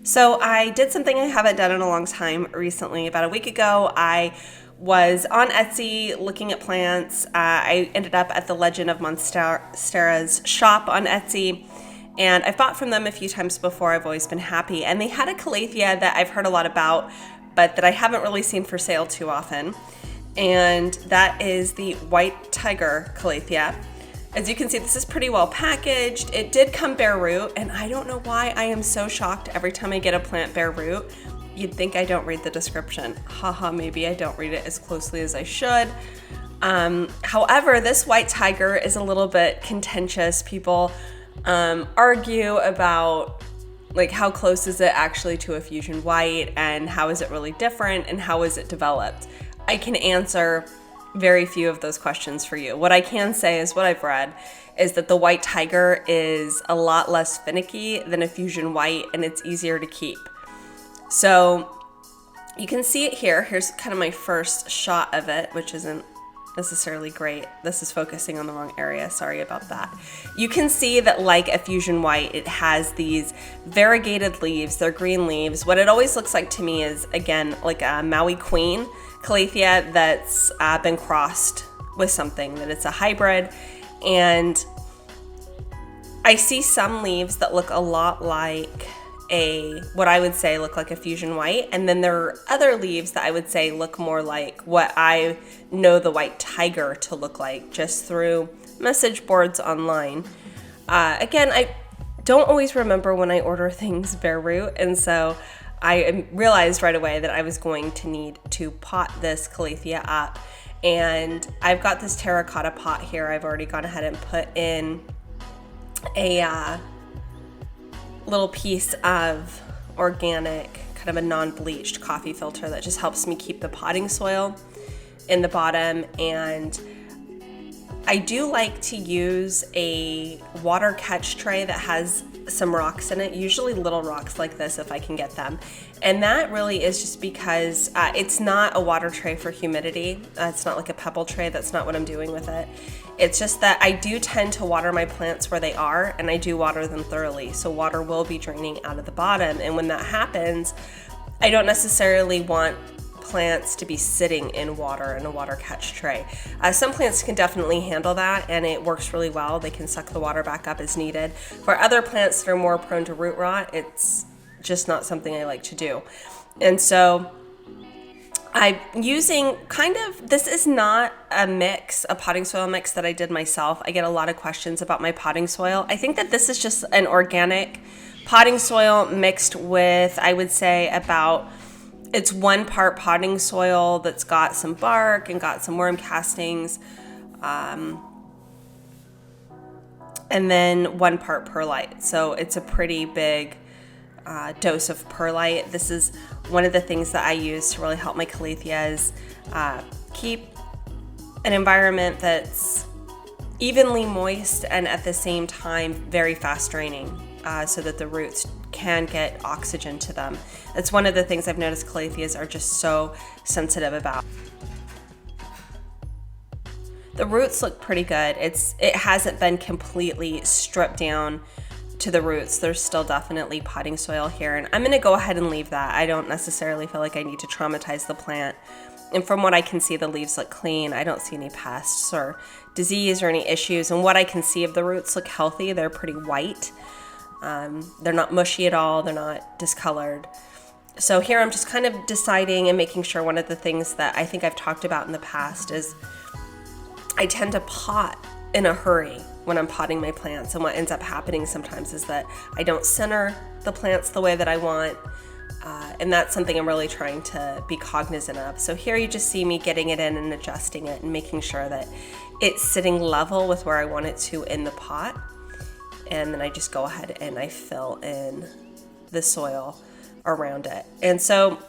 So I did something I haven't done in a long time recently. About a week ago, I was on Etsy looking at plants. I ended up at the Legend of Monstera's shop on Etsy, and I've bought from them a few times before. I've always been happy. And they had a Calathea that I've heard a lot about, but that I haven't really seen for sale too often. And that is the white tiger Calathea. As you can see, this is pretty well packaged. It did come bare root, and I don't know why I am so shocked every time I get a plant bare root. You'd think I don't read the description. Haha, maybe I don't read it as closely as I should. However, this white tiger is a little bit contentious. People argue about like how close is it actually to a fusion white, and how is it really different, and how is it developed? I can answer very few of those questions for you. What I can say is what I've read is that the white tiger is a lot less finicky than a fusion white, and it's easier to keep. So you can see it here. Here's kind of my first shot of it, which isn't necessarily great. This is focusing on the wrong area. Sorry about that. You can see that like a fusion white, it has these variegated leaves. They're green leaves. What it always looks like to me is, again, like a Maui Queen Calathea that's been crossed with something, that it's a hybrid. And I see some leaves that look a lot like what I would say look like a fusion white, and then there are other leaves that I would say look more like what I know the white tiger to look like just through message boards online. Again, I don't always remember when I order things bare root, and so I realized right away that I was going to need to pot this Calathea up. And I've got this terracotta pot here. I've already gone ahead and put in a little piece of organic, kind of a non-bleached coffee filter that just helps me keep the potting soil in the bottom. And I do like to use a water catch tray that has some rocks in it, usually little rocks like this if I can get them. And that really is just because it's not a water tray for humidity. It's not like a pebble tray. That's not what I'm doing with it. It's just that I do tend to water my plants where they are, and I do water them thoroughly. So water will be draining out of the bottom. And when that happens, I don't necessarily want plants to be sitting in water in a water catch tray. Some plants can definitely handle that, and it works really well. They can suck the water back up as needed. For other plants that are more prone to root rot, it's just not something I like to do. And so I'm using this is not a potting soil mix that I did myself. I get a lot of questions about my potting soil. I think that this is just an organic potting soil mixed with, I would say, it's 1 part potting soil that's got some bark and got some worm castings, and then 1 part perlite. So it's a pretty big dose of perlite. This is one of the things that I use to really help my Calatheas keep an environment that's evenly moist and at the same time very fast draining, so that the roots can get oxygen to them. That's one of the things I've noticed Calatheas are just so sensitive about. The roots look pretty good. It hasn't been completely stripped down to the roots. There's still definitely potting soil here, and I'm going to go ahead and leave that. I don't necessarily feel like I need to traumatize the plant. And from what I can see, the leaves look clean. I don't see any pests or disease or any issues. And what I can see of the roots look healthy. They're pretty white. They're not mushy at all. They're not discolored. So here I'm just kind of deciding and making sure. One of the things that I think I've talked about in the past is I tend to pot in a hurry when I'm potting my plants. And what ends up happening sometimes is that I don't center the plants the way that I want. And that's something I'm really trying to be cognizant of. So here you just see me getting it in and adjusting it and making sure that it's sitting level with where I want it to in the pot. And then I just go ahead and I fill in the soil around it. And so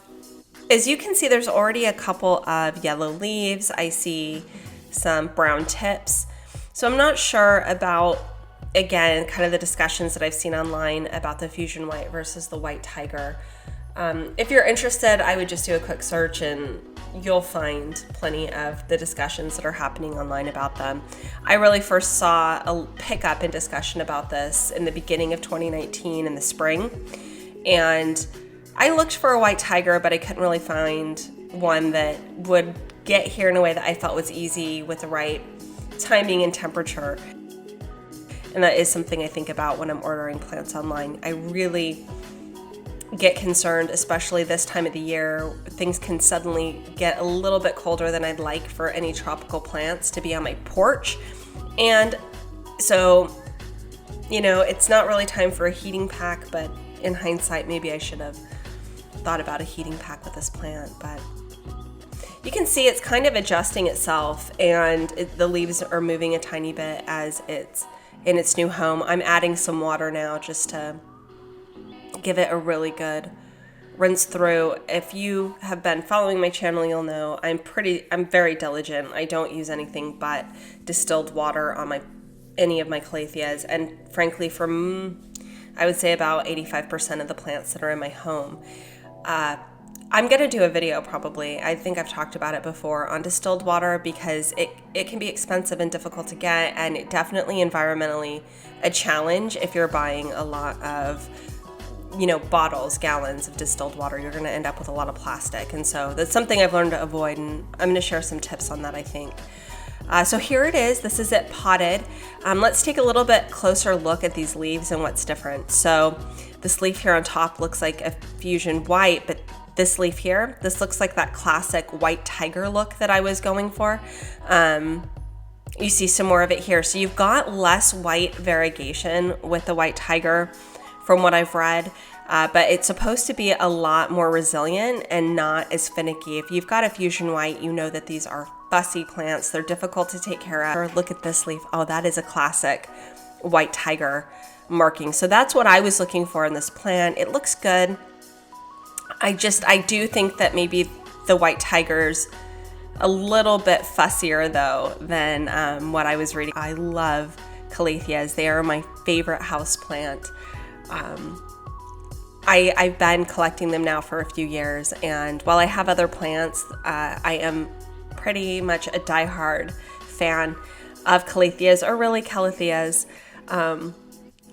as you can see, there's already a couple of yellow leaves. I see some brown tips. So I'm not sure about, again, kind of the discussions that I've seen online about the fusion white versus the white tiger. If you're interested, I would just do a quick search and you'll find plenty of the discussions that are happening online about them. I really first saw a pickup in discussion about this in the beginning of 2019 in the spring. And I looked for a white tiger, but I couldn't really find one that would get here in a way that I felt was easy with the right timing and temperature. And that is something I think about when I'm ordering plants online. I really get concerned, especially this time of the year. Things can suddenly get a little bit colder than I'd like for any tropical plants to be on my porch. And so, you know, it's not really time for a heating pack, but in hindsight, maybe I should have thought about a heating pack with this plant. But you can see it's kind of adjusting itself, and the leaves are moving a tiny bit as it's in its new home. I'm adding some water now just to give it a really good rinse through. If you have been following my channel, you'll know I'm very diligent. I don't use anything but distilled water on any of my Calatheas, and frankly, I would say about 85% of the plants that are in my home. I'm gonna do a video probably, I think I've talked about it before, on distilled water, because it can be expensive and difficult to get, and it definitely environmentally a challenge if you're buying a lot of, you know, bottles, gallons of distilled water. You're gonna end up with a lot of plastic, and so that's something I've learned to avoid, and I'm gonna share some tips on that, I think. So here it is. This is it potted. Let's take a little bit closer look at these leaves and what's different. So this leaf here on top looks like a fusion white, but this leaf here, this looks like that classic white tiger look that I was going for. You see some more of it here. So you've got less white variegation with the white tiger from what I've read, but it's supposed to be a lot more resilient and not as finicky. If you've got a fusion white, you know that these are fussy plants. They're difficult to take care of. Look at this leaf. Oh, that is a classic white tiger marking. So that's what I was looking for in this plant. It looks good. I do think that maybe the white tiger's a little bit fussier though than what I was reading. I love Calatheas. They are my favorite house plant. I've been collecting them now for a few years, and while I have other plants, I am pretty much a diehard fan of Calatheas, or really Calatheas.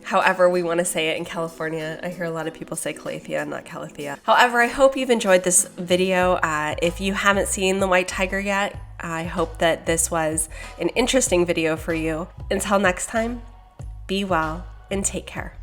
However we want to say it in California. I hear a lot of people say Calathea, not Calathea. However, I hope you've enjoyed this video. If you haven't seen the white tiger yet, I hope that this was an interesting video for you. Until next time, be well and take care.